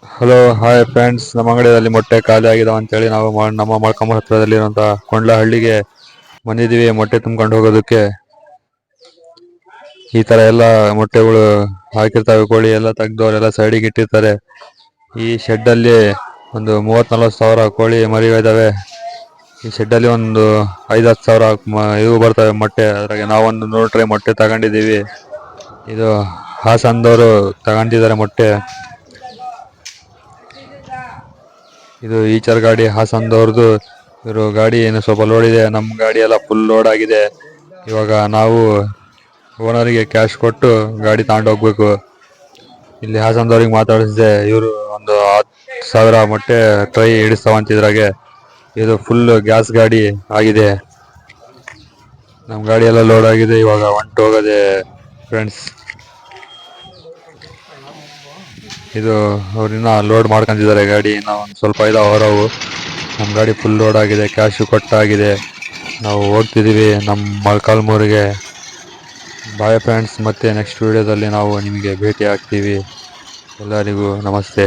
Hello hi friends, ನಮ್ಮ ಅಂಗಡಿಯಲ್ಲಿ ಮೊಟ್ಟೆ ಖಾಲಿ ಆಗಿದಾವ ಅಂತೇಳಿ ನಾವು ನಮ್ಮ ಮೊಳಕಾಲ್ಮೂರು ಹತ್ತಿರದಲ್ಲಿರುವಂತಹ ಕೊಂಡ್ಲಹಳ್ಳಿಗೆ ಬಂದಿದ್ದೀವಿ ಮೊಟ್ಟೆ ತುಂಬ್ಕೊಂಡು ಹೋಗೋದಕ್ಕೆ. ಈ ತರ ಎಲ್ಲ ಮೊಟ್ಟೆಗಳು ಹಾಕಿರ್ತಾವೆ ಕೋಳಿ ಎಲ್ಲ ತೆಗ್ದವರೆಲ್ಲ ಸೈಡಿಗೆ ಇಟ್ಟಿರ್ತಾರೆ. ಈ ಶೆಡ್ ಅಲ್ಲಿ ಒಂದು 30-40 ಸಾವಿರ ಕೋಳಿ ಮರಿಗಳಿದಾವೆ. ಈ ಶೆಡ್ ಅಲ್ಲಿ ಒಂದು 5-10 ಸಾವಿರ ಇವು ಬರ್ತವೆ ಮೊಟ್ಟೆ. ಅದ್ರಾಗೆ ನಾವೊಂದು 100 ಟ್ರೈ ಮೊಟ್ಟೆ ತಗೊಂಡಿದ್ದೀವಿ. ಇದು ಹಾಸನದವರು ತಗೊಂಡಿದ್ದಾರೆ ಮೊಟ್ಟೆ. ಇದು ಈಚರ್ ಗಾಡಿ ಹಾಸನದವ್ರದ್ದು. ಇವರು ಗಾಡಿ ಏನು ಸ್ವಲ್ಪ ಲೋಡ್ ಇದೆ, ನಮ್ಮ ಗಾಡಿ ಎಲ್ಲ ಫುಲ್ ಲೋಡ್ ಆಗಿದೆ. ಇವಾಗ ನಾವು ಓನರಿಗೆ ಕ್ಯಾಶ್ ಕೊಟ್ಟು ಗಾಡಿ ತಗೊಂಡು ಹೋಗ್ಬೇಕು. ಇಲ್ಲಿ ಹಾಸನದವ್ರಿಗೆ ಮಾತಾಡಿಸಿದೆ, ಇವರು ಒಂದು 10,000 ಮೊಟ್ಟೆ ಟ್ರೈ ಹಿಡಿಸ್ತಾವಂತಿದ್ರಾಗೆ. ಇದು ಫುಲ್ ಗ್ಯಾಸ್ ಗಾಡಿ ಆಗಿದೆ. ನಮ್ಮ ಗಾಡಿ ಎಲ್ಲ ಲೋಡ್ ಆಗಿದೆ, ಇವಾಗ ಹೊಂಟು ಹೋಗೋದೆ ಫ್ರೆಂಡ್ಸ್. ಇದು ಅವ್ರನ್ನ ಲೋಡ್ ಮಾಡ್ಕೊಂಡಿದ್ದಾರೆ ಗಾಡಿ. ನಾವು ಒಂದು ಸ್ವಲ್ಪ ಇದಾವೆ ಹೊರವು. ನಮ್ಮ ಗಾಡಿ ಫುಲ್ ಲೋಡ್ ಆಗಿದೆ, ಕ್ಯಾಶು ಕೊಟ್ಟಾಗಿದೆ. ನಾವು ಹೋಗ್ತಿದ್ದೀವಿ ನಮ್ಮ ಮೊಳಕಾಲ್ಮೂರಿಗೆ. ಬಾಯ್ ಫ್ರೆಂಡ್ಸ್, ಮತ್ತೆ ನೆಕ್ಸ್ಟ್ ವಿಡಿಯೋದಲ್ಲಿ ನಾವು ನಿಮಗೆ ಭೇಟಿ ಆಗ್ತೀವಿ. ಎಲ್ಲರಿಗೂ ನಮಸ್ತೆ.